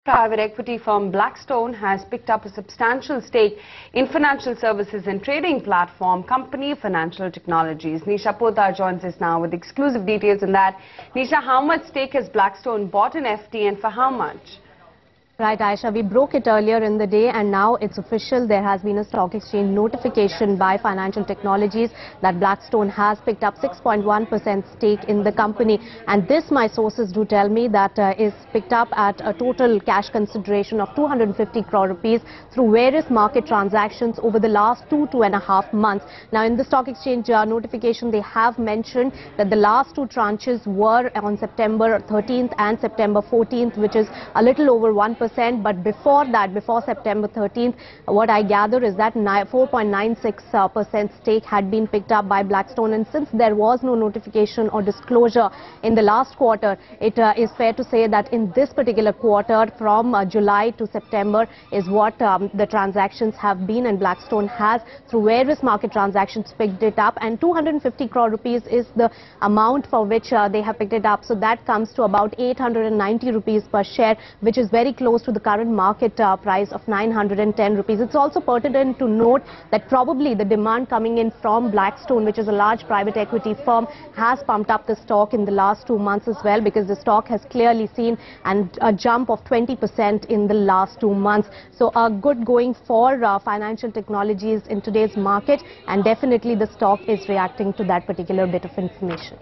Private equity firm Blackstone has picked up a substantial stake in financial services and trading platform company Financial Technologies. Nisha Poddar joins us now with exclusive details on that. Nisha, how much stake has Blackstone bought in FT and for how much? Right, Aisha, we broke it earlier in the day and now it's official. There has been a stock exchange notification by Financial Technologies that Blackstone has picked up 6.1% stake in the company. And this, my sources do tell me, that is picked up at a total cash consideration of 250 crore rupees through various market transactions over the last 2.5 months. Now, in the stock exchange notification, they have mentioned that the last two tranches were on September 13th and September 14th, which is a little over 1%. But before that, before September 13th, what I gather is that 4.96% stake had been picked up by Blackstone. And since there was no notification or disclosure in the last quarter, it is fair to say that in this particular quarter, from July to September, is what the transactions have been. And Blackstone has, through various market transactions, picked it up. And 250 crore rupees is the amount for which they have picked it up. So that comes to about 890 rupees per share, which is very close to the current market price of 910 rupees. It's also pertinent to note that probably the demand coming in from Blackstone, which is a large private equity firm, has pumped up the stock in the last 2 months as well, because the stock has clearly seen a jump of 20% in the last 2 months. So a good going for Financial Technologies in today's market, and definitely the stock is reacting to that particular bit of information.